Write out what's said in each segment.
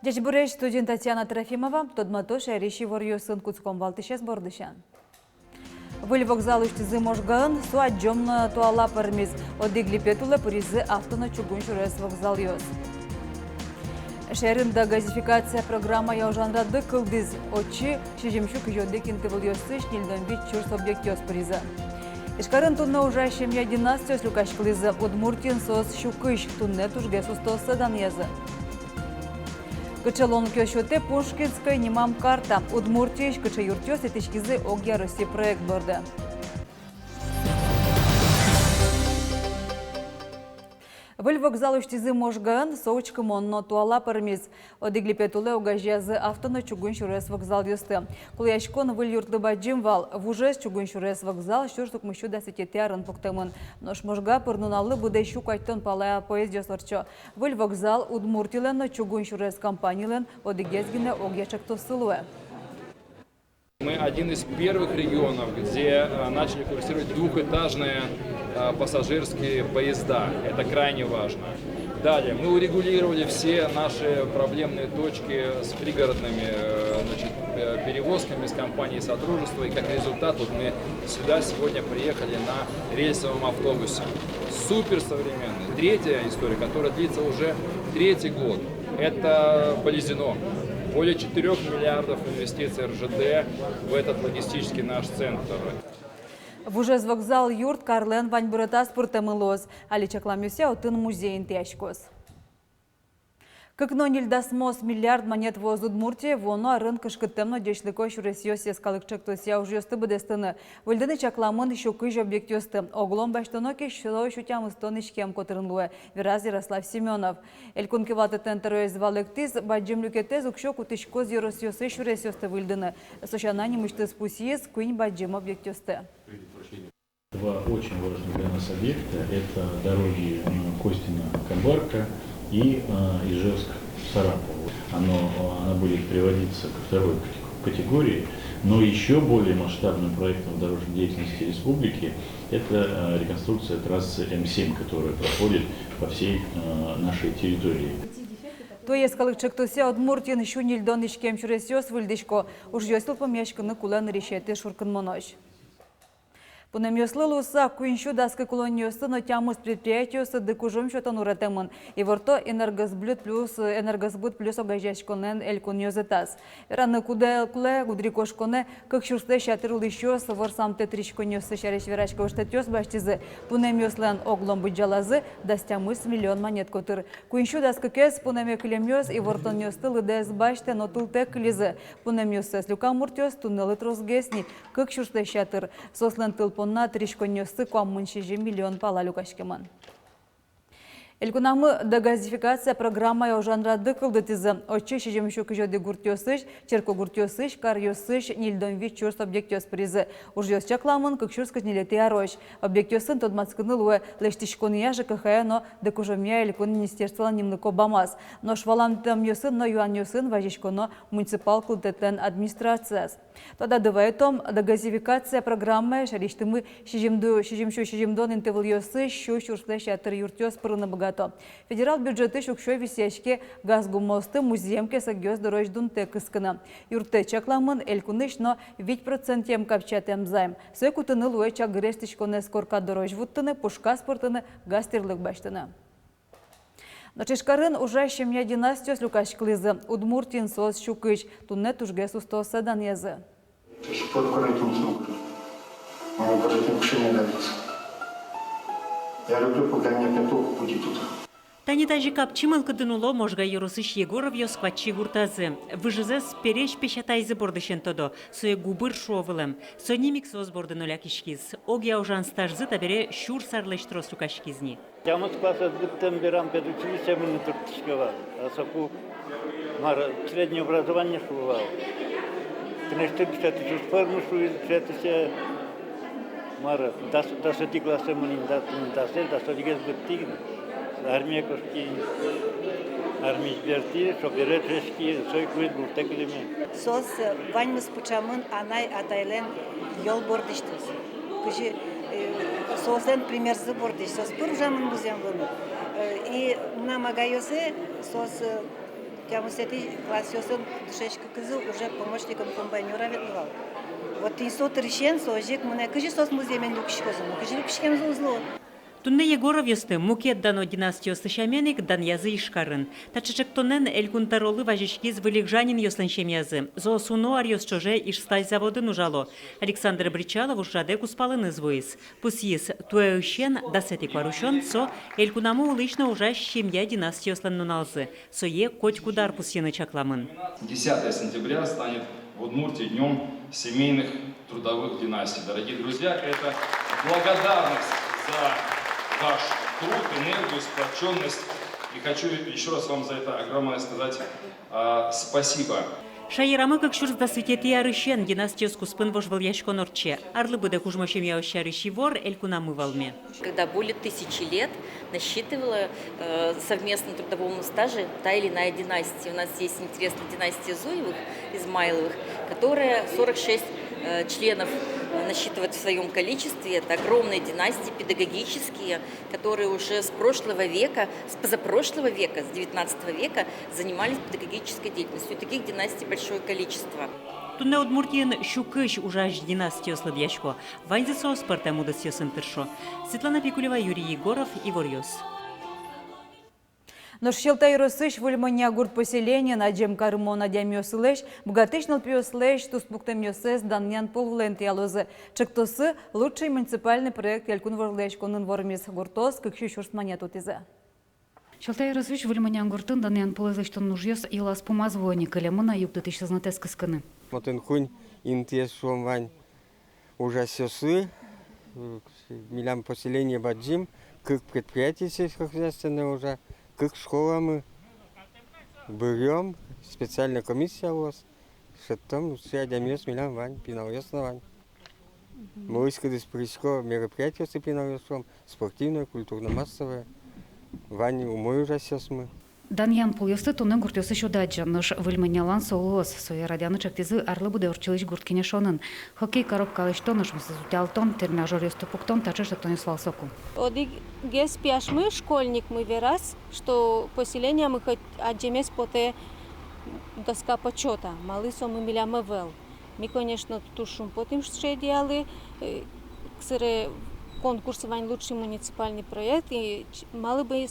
Дежбуреш студент Татьяна Трофимова, Тодматоша Риши Ворьосын Куцком Валтышес Бордышан. Выль вокзал үштізі можғын, су аджомны туала пармиз, одыгли петулы пыризы автоны чугун шурес вокзал йоз. Шерында газификация программа яужанрады кылдыз, очи шежемшу күжоды кентывыл йосыш нилден бит чурс объект йоз пыризы. Ишкарын тунна уже шемья династиос люкаш клызы, Удмуртин сос щукыш, тунне тужге сустосы дан язы. Кычалон кёшоте Пушкинская немам карта. Удмуртия кыча юртёс и тишкизы огья России проект борда. Выль вокзал үштізі можғын, соучкы монно туала пармиз. Одыгли петулы огажязы автоны чугун шурес вокзал ёсты. Кулаяшкон выль юрты баджим вал. Вужес чугун шурес вокзал шуртук мышу да сететярын пуктамын. Нош можға пырнуналы буде щук айтон палая поезд ёсорчо. Выль вокзал удмуртилен чугун шурес компаниялен одыгезгине огьячак тосылуэ. Мы один из первых регионов, где начали курсировать двухэтажные пассажирские поезда. Это крайне важно. Далее, мы урегулировали все наши проблемные точки с пригородными перевозками с компанией Содружества. И как результат, вот мы сюда сегодня приехали на рельсовом автобусе. Супер современный. Третья история, которая длится уже третий год, это Болезино. Более 4 миллиардов инвестиций РЖД в этот логистический наш центр. Вужез вокзал юрт Карлен Ваньбурата спортемылоз, али чакламюся отын музейн тяшкоз. Как нонильдас мос миллиард монет воз Удмуртии, воно рынка шкытемно дешлыко шуресьёсе скалыкчак тося уж ёсты бедестыны. Выльдыны чакламын щукыж объект ёсты. Оглом баштоноки шило шутям истонышкем котырынлуэ. Вираз Ярослав Семенов. Элькунки ваты тентероез валыктиз, баджим люкетез укшок утышкоз еросьёсы шуресьёсты выльдыны. Сошанани мышты спусиез, куинь баджим объект ёсты. Два очень важных для нас объекта – это дороги Костина-Камбарка и Ижевск-Саратов. Она будет приводиться ко второй категории, но еще более масштабным проектом дорожной деятельности республики – это реконструкция трассы М7, которая проходит по всей нашей территории. То есть, скалыкчак тося Удмуртин щунильдон ишкем шуресьёс выльдышко, уж ёсыл помяшканы кулан решеты шуркан монош. Пунемьёслылуса куиншу даскы колоньёсы, но тямус предприятиёсы дыкужом шотан уратемын. И ворто энергосбыт плюс огажашконен элькуньёзетас. Раны куде гудрикошконе, как шурсте шатырыл ещё савар сам тетришконьёсы шареш верашка уштатёс баштизы. Пунемьёслен оглом быджалазы, дастямыс миллион монет котыр. Куиншу даскы кес пунемьёклемьёс и вортоньёсты лыдэс баште, но тылте клизы. Пунемьёсы люкамуртёс туннелы тросгесни, как шурсте шатыр. Сослен тыл понна тришконьёсы коммуншижи миллион пала люкашкеман. Элькунамы дегазификация программа яужанра дыкылды тизы. Очи шижемшу күжөді гуртёсыш, черко гуртёсыш, карьёсыш, нильдонви чурс объектёс призы. Ужёс чакламын, кыкшурс кызнилети арош. Объектёсын тодмацкынылуэ лештишкония ЖКХ, но декужомия элькун министерствола немныко бамаз. Но швалам ёсын, но юаньёсын важишконо муниципал култетен администрацияс. Тогда дывайтом дегазификация программы шариштымы шижемдон интевыл ёсы, щу чурсле шатыр юртёс пырыны быгато. Федерал бюджеты шукшой висяшке газгумосты музеемке сагёс дорождун текыскына. Юрте чакламын элькуныш, но 5% капчатем займ. Сөкутыны луэ чак грестишконе скорка дорож вуттыны, пушка спортыны, гастерлык баштыны. Но чешкарын уже щемья династиос люкаш клызы. Удмуртин сос щукыч, тунне тужге сустоса дан язы. Я люблю, пока меня петух будет тут. Танитажи капчимал кадынуло можга Ерусыш Егоров ёскватчи гуртазы. Выжызес переш пешатайзы бордышен тодо. Сое губыр шовылым. Сонимик соз бордынуля кишкиз. Огя ужан стажзы табере шур сарлештрос лукашкизни. Ямыз класса сгыттем берам педучилище мыны туртышкова. Асаку мара среднее образование шувал. Конечно, писать чуть форму шует, писать мара дасоти класса мыны дасел, дасоти гез быттигн. армия кошки, армия берти, шоперет решки, сой кует гуртеклеме. Сос ваньмыс пучамын анай атайлен йол бордиштус. Кыжи сослен примерзы бордиш. Сос пыр жамын музеем вымы. И на магайосе сос тямусети классиосын душечка кызы уже помощником комбайнера ветлывал. Вот и сот решен сожик мне кыжи сос музеемен люкшикозым. Кыжи люкшикем зузло. Тунне Егоров ёсты мукет дано династиосы шаменик дан язы ишкарын. Тачачек тонен элькунтаролы важишкиз выликжанин ёслен шемязы. Зоосуно арьёс чоже ишсталь заводы нужало. Александр Бричалов ужаде куспалын извоис. Пусиес туэущен дасети кварущен со элькунаму улычно ужа шемья династиослен нуналзы. Сое коть кудар пусьены чакламын. 10 сентября станет в Удмуртии днем семейных трудовых династий. Дорогие друзья, это благодарность за ваш труд, энергию, сплоченность. И хочу еще раз вам за это огромное сказать спасибо. Шайрамы как шурс досветети арышен династиос куспын вожвал яшконорче. Арлы буде хужмошем яощарыщий вор элькунамы волме. Когда более 1000 лет насчитывала совместно трудовому стаже та или иная династия. У нас есть интересная династия Зуевых, Измайловых, которая 46 членов насчитывает в своем количестве. Это огромные династии педагогические, которые уже с прошлого века, с позапрошлого века, с 19 века занимались педагогической деятельностью. И таких династий большое количество. Тунне Удмуртиен щукыш ужаш династиослы дьячко. Ванзисо спорта мудастиосын тыршо. Светлана Пикулева, Юрий Егоров, Ивор Ёс. Но шелтай росыш вольмания гурт поселения на джем кармона дямёсылэш, богатышнал пьёслэш, туспуктем ёсэс даннян полвлент ялозы. Чектосы лучший муниципальный проект ялькун ворлэш конын вормис гуртос, как щущурс монетутизе. Шелтай росыш вольмания гуртын даннян полвлэш тон нужьёс илас помазвони, калемына юпты тысяч знатес кысканы. Мотен хунь интес шомвань ужасёсы, милям поселение баджим, как предприятие сельскохозяйственное уже, как школа мы берем, специальная комиссия у вас, что там все одямес милям вань, пиналёсно вань. Мы искали спричко мероприятие с пиналёсом, спортивное, культурно-массовое, вань умой ужасёс мы. Даньян полёсты тонны гуртёсы шудаджа, нож вольманиялан соолос, соя радяны чактизы арлы буде урчилыш гурткине шонын. Хоккей коробкалыш тонныш мсызутялтон, термяжор ёступуктон, тачыш тони соку. Оди гес пяшмы, школьник мы верас, что поселение мы хоть отжемес поте доска почета, малы сомы милямы вел. Мы, конечно, тушим потом что делали, ксере конкурс вань лучший муниципальный проект, и малы бы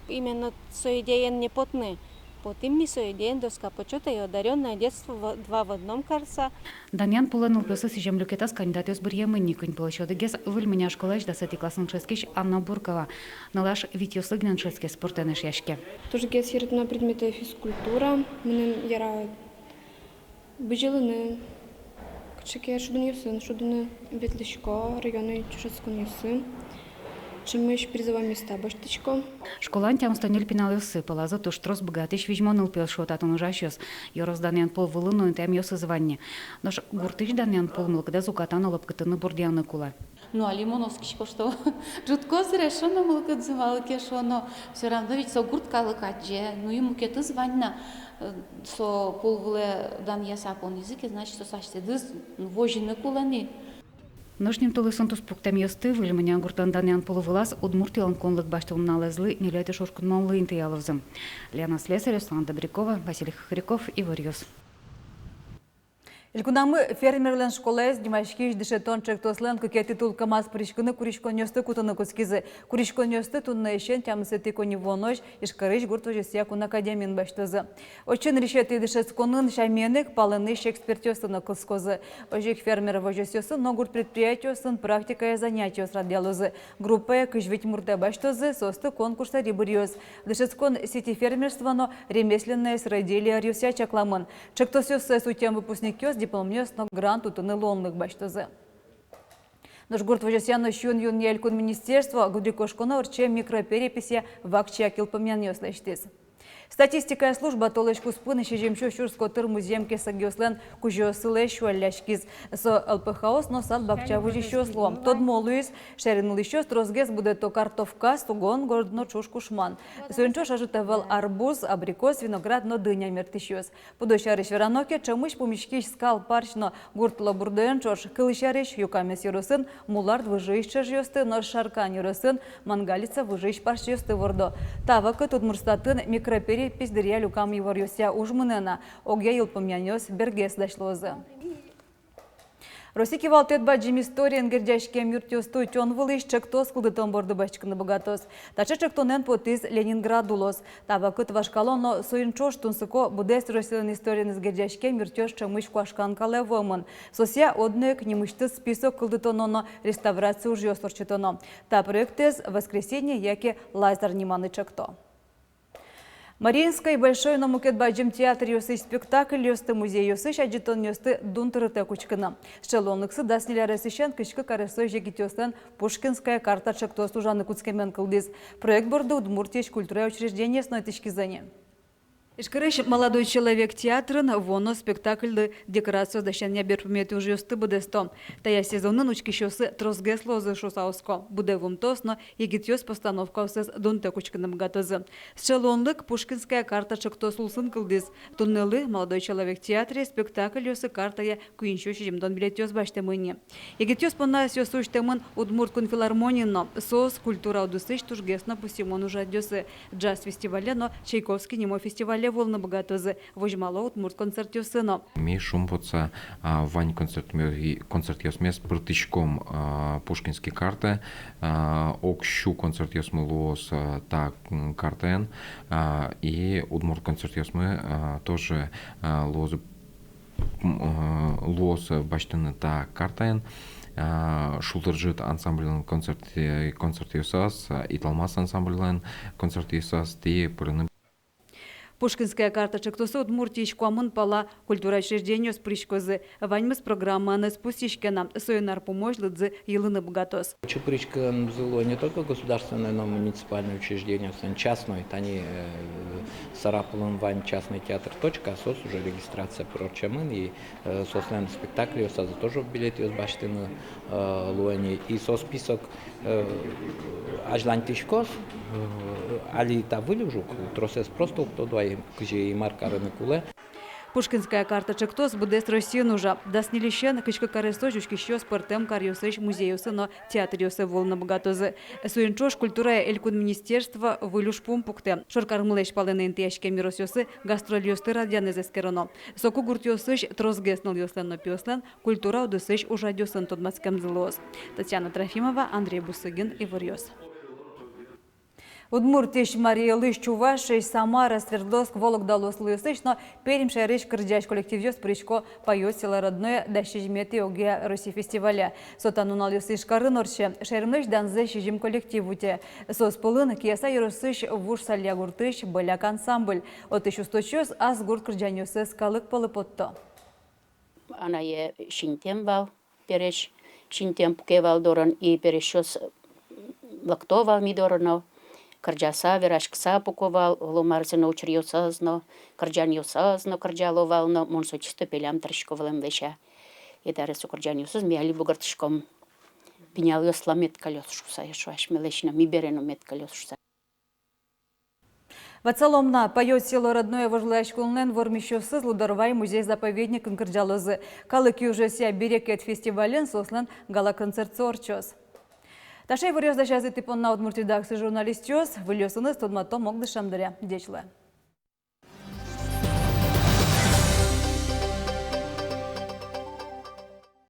именно соединен не потны. Потом ми соединен доска почета и одаренное детство два в одном карса. Даньян поланул пёсы с землюкетас кандидатёс бирьемы никонь полощёды гес вольманя школаш да сети классың шескиш Анна Буркова. Налаш витёсы гнен шеске спортенеш яшке. Тоже гес на предметы физкультура, мне яра быжилыны. Кчеке шудуньюсын, шудуны ветлышко, районы чужескуньюсын. Чем мы еще призываем места баштычко. Школан тям станил пиналёсы, полаза то штрос богатыш вижмоныл пёс шотатын ужащёс. Йорос данян пол вылыну тям ёсы званне. Нож гуртыш данян пол мылкда зукатана лапкатыны бордяны кула. Ну, а Лимоновский, что жутко зрешено мылкат звалки, что но все равно ведь со гуртка лыкадже, ну ему кеты званна. Со полвле дан я сапон языке, значит, что сачте дыз вожины кулани. Ножним толысын туспуктам ёсты, выльманя гуртан данян полувылаз, удмуртилан конлык баштылым налезлы, нелёйты шошкунманлы интыяловзым. Лена Слесарь, Слан Добрякова, Василий Хохряков, Ивор Ёс. Илкунамы фермерлен школес димашкиш дешетон чектослен кукети тулкамас пришкыны куришконёсты кутаны кускизы. Куришконёсты тунна ещен тямсыты кони вонош ишкарыш гуртвожесия кун академин баштызы. Очен решети дешесконын шайменек палыныш экспертёсыны кускозы. Ожик фермер вожесёсы, но гурт предприятиёсын практикая занятиёс радиалозы. Группая кыжвить мурте баштызы состы конкурса рибырьёс. Дешескон сети фермерствоно ремесленное сродилие рюся чакламын. Чектосёсы сутем выпускникёс дипломнёс но грант утыны лонлык баштызы. Наш гурт вожесяны щун юн ялькун министерство гудрикошкона урче микропереписи вакча килпамян ёслештиз. Статистика служба толочку спыны шежемшо шурско тыр музеемке сагиослен кужиосыле шуалляшкиз. Со ЛПХОС носал бакча вужищосло. Тод молуис шеринлыщос трозгес буде то картовка, стугон, городно чушкушман. Соинчо шажитавал арбуз, абрикос, виноград, но дыня мертищос. Подощарыш вераноке, чамыш помещкиш скал парчно гуртло бурден чош, кылыщарыш юкамес юросын, мулард выжищ чажьосты, но шаркан юросын, мангалица выжищ парчьосты вордо. Тавака тут мурстатын микропери пиздерия люкам еварьося ужмынена, огя елпомянёс бергес дашлозы. Росики валтет баджим историен гердяшке мюртёсту тён вылыш чектос кулдытон борды бачкыны богатос. Тача чектонен потиз Ленинград дулос. Тавакыт вашкалоно соинчош тунсыко будес росилен историен из гердяшке мюртёш чамыш куашкан калевомын. Сося однек немыштыз список кулдытононо реставрацию ужьёс торчетоно. Та проектез воскресенье яке лазер ниманы чекто. Мариинской большой намукет баджим театр ёсыш спектакль ёсты музей ёсыш аджитон ёсты дунтырыты кучкына. Шелонлыксы дасниляры сыщан кышкы карысой жегитёстен Пушкинская карта чектос ужаны куцкемен кылдыз. Проект борды Удмуртияш культурное учреждение с точки зрения. Ишкарыш молодой человек театрын воно спектакльды декорацию дащання берпмети уже ёсты будесто. Тая сезонын учкищосы трозгес лозы шосауско. Буде вумтосно егитёс постановка осыз дунте кучкыным гатозы. Шелонлык Пушкинская карта чектос улсын кылдыз. Туннелы молодой человек театре спектакль ёсы картая куинчо шижимдон билетёс баштемыне. Егитёс понас ёсы уштемын Удмурткун филармонино. Сос культура удысыш тужгесно по Симону жадёсы. Джаз фестивале, но Чайковский немо фестивале волны богатозы. Вожмало Удмурт концерт ёсыно. Ми шумпоца вань концерт ёсмес прытычком Пушкинский карты. Окщу концерт ёсмы лос та картен. И Удмурт концерт ёсмы тоже лос баштыны та картен. Шултыржит ансамблен концерт ёсас, Италмас ансамблен концерт ёсас, те пырыны. Пушкинская карта чектосы Удмуртияш куамын пала культура учреждения с причкозы. Ваньмыс программаны спустишкена союнар помощь лыдзы елыны богатос. Чупричка было не только государственное, но и муниципальное учреждение, частное. Они Сарапулын Вань частный театр. СОС уже регистрация прочамын и сослен спектакль ёсазы тоже в билете ёсбаштыны луани. И со список ажлантишкос али та вылюжук тросес просто кто двоим кже и маркарыны куле. Пушкинская карта чектос буде с Россией уже. Даснилищен кычка каресто жучкищё спортем карьёсыш музеюсы, но театр ёсы волна богатозы. Суинчош культура элькун министерства вылюш пумпукте. Шоркармлеш палены интияшке мирос ёсы гастроль ёсты радяны зескероно. Соку гурт ёсыш трозгеснул ёслен но пёслен культура удысыш ужадёсын тодмацкем злос. Татьяна Трофимова, Андрей Бусыгин и Варьёс. Удмуртияш Мария Лыш Чуваши, Самара, Свердловск, Вологда, Луслысыш, но перим шайрыш кырдяш коллектив ёс причко поёт села родное да шижмети огия России фестиваля. Сотанунал ёсыш карынорче, шайрымныш данзе шижим коллективуте. Сос полын кияса юрысыш вуш салья гуртыш боляк ансамбль. Отыш усточёс аз гурт кырдян ёсы скалык полы потто. Она е шинтем вал, переш шинтем пукевал дорон и перешёс лактовал мидорно. Кырджаса, верашкса пуковал, ломарзено учрёсазно, кырджан ёсазно, кырджаловално, монсо чисто пелям трышковалым веша. И даресу кырджан ёсаз, миали бугартышком пенял ёсла меткалёс шуса, ешуаш мелешина, ми берено меткалёс шуса. Вацаломна поет село родное вожлач кулнен вормищёсы Лударвай музей-заповедник Кырджалозы. Калыки уже ся берекет фестивален сослан гала-концерт сорчос. Ташай варьёс да жазы типон на Удмуртидаксы журналист ёс, вылёсыны студматом мог дышамдыря. Дечлы.